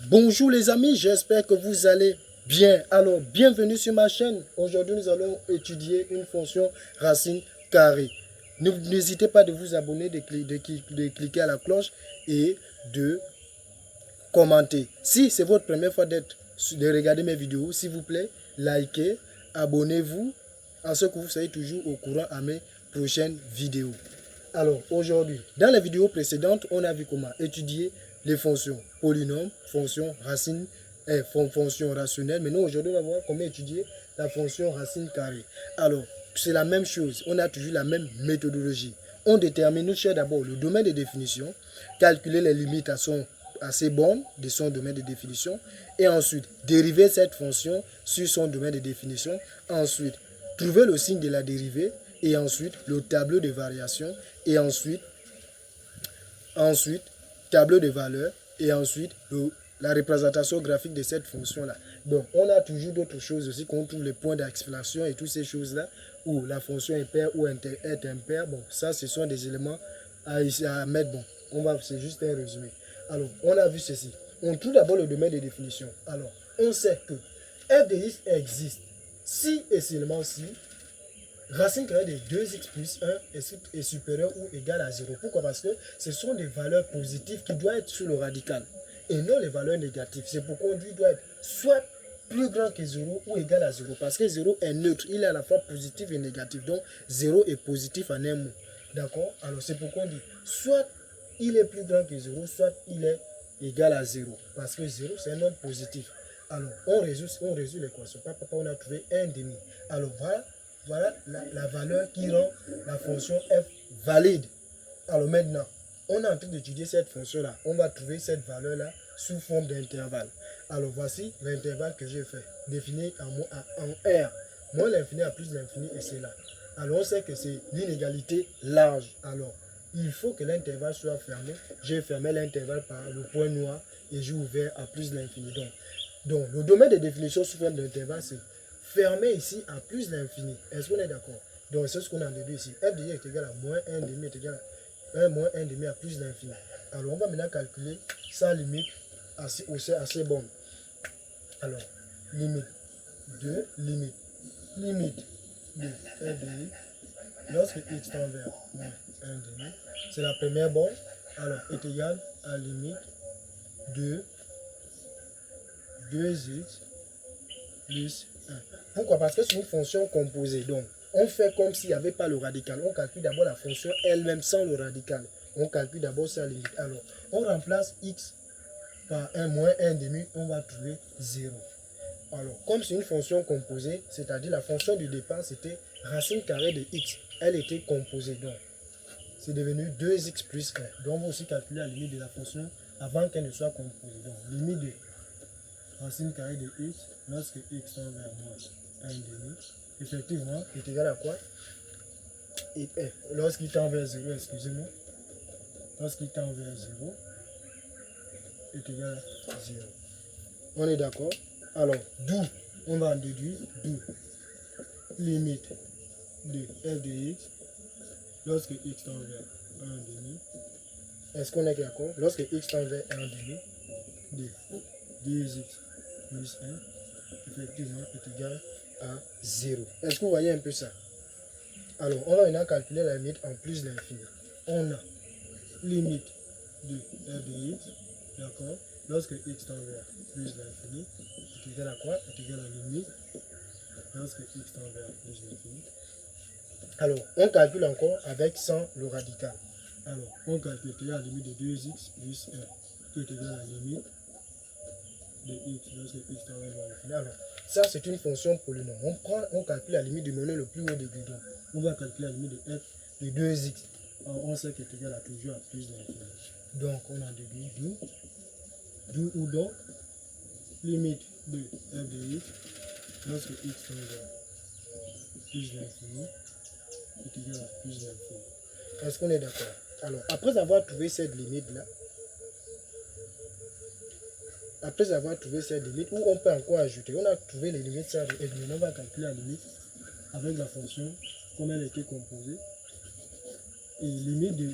Bonjour les amis, j'espère que vous allez bien. Alors, bienvenue sur ma chaîne. Aujourd'hui, nous allons étudier une fonction racine carrée. N'hésitez pas de vous abonner, de cliquer à la cloche et de commenter. Si c'est votre première fois de regarder mes vidéos, s'il vous plaît, likez, abonnez-vous, en ce que vous soyez toujours au courant à mes prochaines vidéos. Alors, aujourd'hui, dans la vidéo précédente, on a vu comment étudier les fonctions polynômes, fonctions racines et fonctions rationnelles. Maintenant, aujourd'hui, on va voir comment étudier la fonction racine carrée. Alors, c'est la même chose. On a toujours la même méthodologie. On détermine, nous cherchons d'abord le domaine de définition, calculer les limites à ses bornes de son domaine de définition, et ensuite dériver cette fonction sur son domaine de définition. Ensuite, trouver le signe de la dérivée, et ensuite le tableau de variation, et ensuite tableau de valeurs, et ensuite la représentation graphique de cette fonction-là. Donc, on a toujours d'autres choses aussi, qu'on trouve les points d'exclamation et toutes ces choses-là, où la fonction est paire ou est impaire. Bon, ça, ce sont des éléments à mettre. Bon, c'est juste un résumé. Alors, on a vu ceci. On trouve d'abord le domaine de définition. Alors, on sait que f de x existe si et seulement si racine carrée de 2x plus 1 est supérieure ou égale à 0. Pourquoi? Parce que ce sont des valeurs positives qui doivent être sur le radical et non les valeurs négatives. C'est pourquoi on dit qu'il doit être soit plus grand que 0 ou égal à 0. Parce que 0 est neutre, il est à la fois positif et négatif. Donc 0 est positif en un mot. D'accord? Alors c'est pourquoi on dit soit il est plus grand que 0, soit il est égal à 0. Parce que 0 c'est un nombre positif. Alors on résout l'équation. Papa, on a trouvé 1 demi. Alors voilà la valeur qui rend la fonction f valide. Alors maintenant, on est en train d'étudier cette fonction-là. On va trouver cette valeur-là sous forme d'intervalle. Alors voici l'intervalle que j'ai fait, défini en R. Moins l'infini à plus l'infini, et c'est là. Alors on sait que c'est l'inégalité large. Alors il faut que l'intervalle soit fermé. J'ai fermé l'intervalle par le point noir et j'ai ouvert à plus l'infini. Donc le domaine de définition sous forme d'intervalle, c'est fermé ici à plus l'infini. Est-ce qu'on est d'accord? Donc c'est ce qu'on a déduit ici. F de y est égal à moins 1 demi est égal à 1 moins 1 demi à plus l'infini. Alors on va maintenant calculer sa limite à ces bornes. Alors, limite de f de y lorsque x tend vers moins 1 demi, c'est la première borne, alors est égal à limite de 2x plus 1. Pourquoi? Parce que c'est une fonction composée. Donc, on fait comme s'il n'y avait pas le radical. On calcule d'abord la fonction elle-même sans le radical. On calcule d'abord sa limite. Alors, on remplace x par 1 moins 1 demi, on va trouver 0. Alors, comme c'est une fonction composée, c'est-à-dire la fonction du départ, c'était racine carrée de x. Elle était composée. Donc, c'est devenu 2x plus 1. Donc, on va aussi calculer la limite de la fonction avant qu'elle ne soit composée. Donc, limite de racine carrée de x lorsque x tend vers moins 1 demi, effectivement, est égal à quoi? Et lorsqu'il tend vers 0, excusez-moi, lorsqu'il tend vers 0, est égal à 0. On est d'accord? Alors, d'où on va en déduire, d'où limite de f de x lorsque x tend vers 1 demi. Est-ce qu'on est d'accord? Lorsque x tend vers 1 demi, de 2x plus 1, effectivement, est égal à 0. Est-ce que vous voyez un peu ça? Alors, on va maintenant calculer la limite en plus l'infini. On a limite de f de x, d'accord? Lorsque x tend vers plus l'infini, est égal à quoi? Est égal à la limite lorsque x tend vers plus l'infini. Alors, on calcule encore avec sans le radical. Alors, on calcule la limite de 2x plus 1, qui est égal à la limite de x lorsque x tend vers l'infini. Alors, ça c'est une fonction polynôme. On calcule la limite du nombre le plus haut degré. Donc, on va calculer la limite de f de 2x. Alors, on sait qu'elle est égal à toujours à plus l'infini. Donc, on a déduit d'où ou donc limite de f de x lorsque x tend vers plus l'infini est égal à plus l'infini. Est-ce qu'on est d'accord? Alors, après avoir trouvé cette limite-là, après avoir trouvé cette limite, où on peut encore ajouter, on a trouvé les limites, et maintenant on va calculer la limite avec la fonction, comme elle était composée. Et limite de,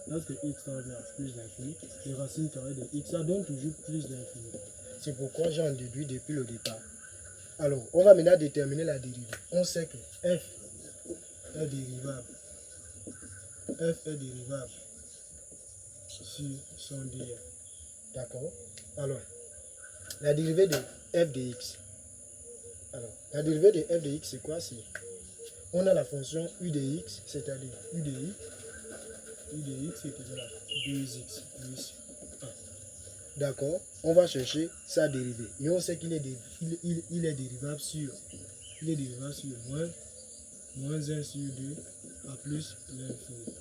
lorsque x tend vers plus d'infini, les racines carrées de x, ça donne toujours plus d'infini. C'est pourquoi j'en déduis depuis le départ. Alors, on va maintenant déterminer la dérivée. On sait que f est dérivable. F est dérivable sur son dr. D'accord? Alors, la dérivée de f de x. Alors, la dérivée de f de x, c'est quoi? On a la fonction u de x, c'est-à-dire u de x est égal à 2x plus 1. D'accord? On va chercher sa dérivée. Et on sait qu'il est, il est dérivable sur moins 1 sur 2 à plus l'infini.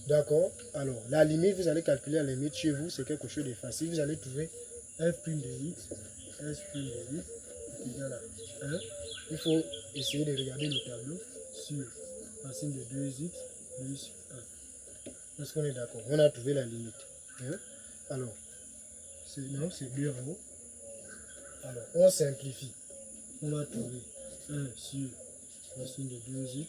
D'accord? Alors, la limite, vous allez calculer la limite chez vous, c'est quelque chose de facile. Vous allez trouver f' de x, s' de x est égal à 1. Il faut essayer de regarder le tableau sur racine de 2x plus 1. Est-ce qu'on est d'accord? On a trouvé la limite. Hein? Alors, c'est 2 en haut. Alors, on simplifie. On va trouver 1 sur racine de 2x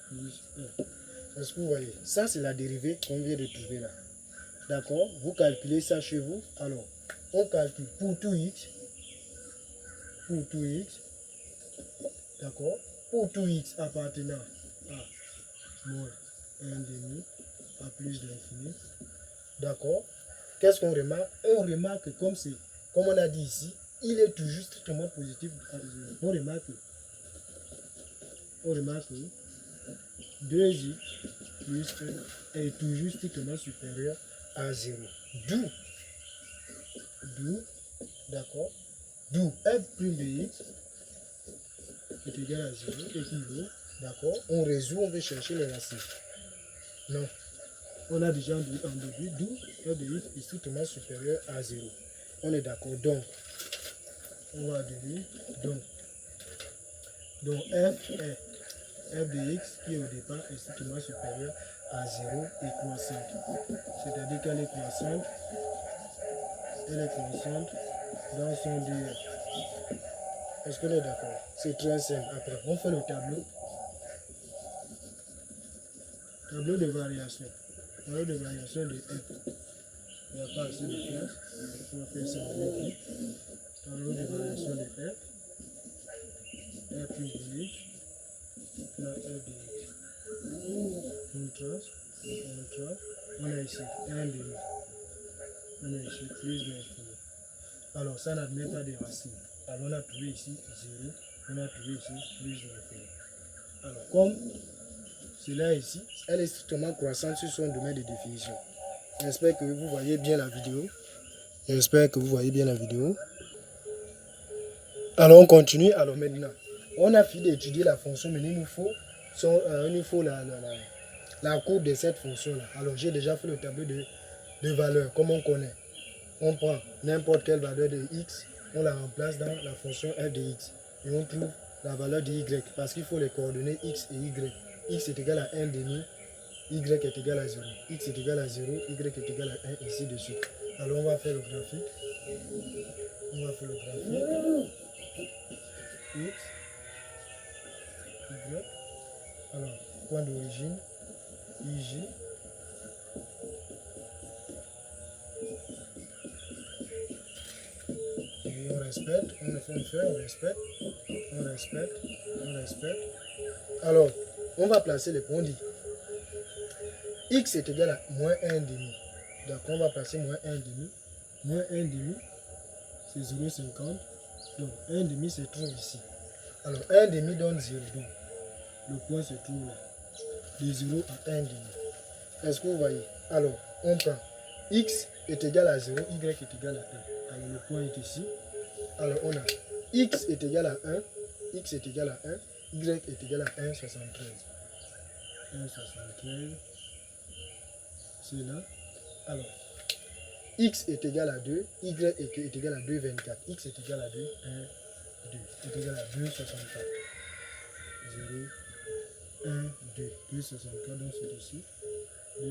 plus 1. Est-ce que vous voyez? Ça, c'est la dérivée qu'on vient de trouver là. D'accord? Vous calculez ça chez vous. Alors, on calcule pour tout x. D'accord? Pour tout x appartenant à moins 1,5 à plus d'infini. D'accord? Qu'est-ce qu'on remarque? On remarque que comme on a dit ici, il est toujours strictement positif à 0. On remarque que 2x plus 1 est toujours strictement supérieur à 0. D'accord? D'où f' de x est égal à 0 équivaut. D'accord? On résout, on veut chercher les racines. Non. On a déjà en début, d'où f de x est strictement supérieur à 0. On est d'accord. Donc, on va déduire. Donc f de x qui au départ est strictement supérieur à 0 est croissante. C'est-à-dire qu'elle est croissante. Elle est croissante dans son dr. Est-ce qu'on est d'accord? C'est très simple. Après, on fait le tableau. Tableau de variation. Tableau de variation de f. Il n'y a pas assez de place. On va faire ça avec lui. Tableau de variation de f. F plus de x. Là, f de x. On trace. On a ici 1 demi. On a ici plus d'infini. Alors, ça n'admet pas de racines. Alors, on a trouvé ici 0. On a trouvé ici plus d'infini. Alors, comme cela ici, elle est strictement croissante sur son domaine de définition. J'espère que vous voyez bien la vidéo. Alors, on continue. Alors, maintenant, on a fini d'étudier la fonction, mais il nous faut la courbe de cette fonction-là. Alors, j'ai déjà fait le tableau de valeurs, comme on connaît. On prend n'importe quelle valeur de x, on la remplace dans la fonction f de x. Et on trouve la valeur de y, parce qu'il faut les coordonnées x et y. X est égal à 1 demi, y est égal à 0. X est égal à 0, y est égal à 1, ainsi de suite. Alors on va faire le graphique. X, y. Alors, point d'origine, ij. Et on respecte, on respecte. Alors, on va placer les points. X est égal à moins 1 demi. Donc, on va placer moins 1 demi. Moins 1 demi, c'est 0,50. Donc, 1 demi se trouve ici. Alors, 1 demi donne 0. Donc, le point se trouve là. De 0 à 1 demi. Est-ce que vous voyez? Alors, on prend x est égal à 0, y est égal à 1. Alors, le point est ici. Alors, on a x est égal à 1, y est égal à 1,73. 1,73. C'est là. Alors, x est égal à 2, y est égal à 2,24. X est égal à 2, 1, 2. Est égal à 2,64. 0, 1, 2. 2,64, donc c'est ici. 2,64.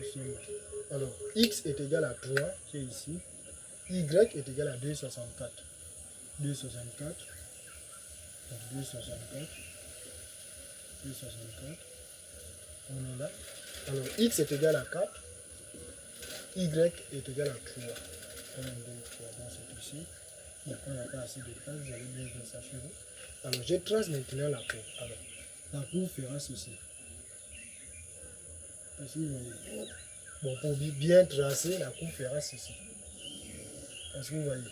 Nous sommes là. Alors, x est égal à 3, c'est ici. Y est égal à 2,64. 2,64. 2,64. 2,64. On est là. Alors, x est égal à 4. Y est égal à 3. 1, 2, 3. Donc, c'est ici. Donc, on n'a pas assez de place. Vous allez bien faire ça chez vous. Alors, je trace maintenant la courbe. Alors, la courbe fera ceci. Est-ce que vous voyez? Bon, pour bien tracer, la courbe fera ceci. Est-ce que vous voyez?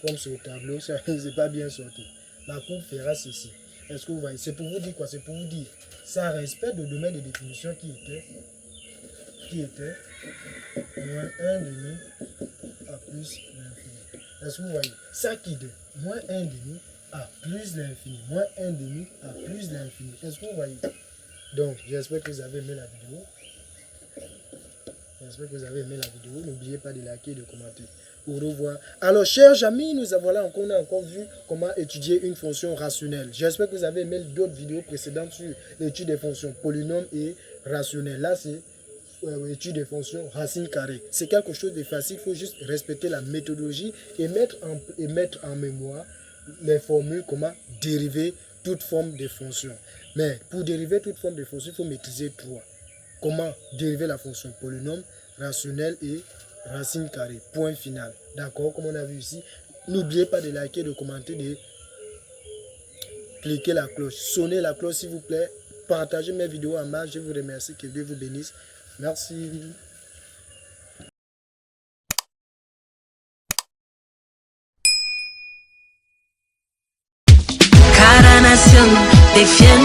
Comme sur le tableau, ça n'est pas bien sorti. La courbe fera ceci. Est-ce que vous voyez? C'est pour vous dire quoi? C'est pour vous dire, ça respecte le domaine de définition qui était moins 1 demi à plus l'infini. Est-ce que vous voyez? Ça qui de moins 1 demi à plus l'infini. Moins 1 demi à plus l'infini. Est-ce que vous voyez? Donc, j'espère que vous avez aimé la vidéo. J'espère que vous avez aimé la vidéo. N'oubliez pas de liker et de commenter. Au revoir. Alors, chers amis, on a encore vu comment étudier une fonction rationnelle. J'espère que vous avez aimé d'autres vidéos précédentes sur l'étude des fonctions polynômes et rationnelles. Là, c'est étude des fonctions racine carrée. C'est quelque chose de facile. Il faut juste respecter la méthodologie et mettre en mémoire les formules, comment dériver toute forme de fonction. Mais pour dériver toute forme de fonction, il faut maîtriser 3. Comment dériver la fonction polynôme, rationnelle et racine carrée. Point final. D'accord, comme on a vu ici. N'oubliez pas de liker, de commenter, de cliquer la cloche. Sonnez la cloche s'il vous plaît. Partagez mes vidéos en masse. Je vous remercie. Que Dieu vous bénisse. Merci. Cada nación defiende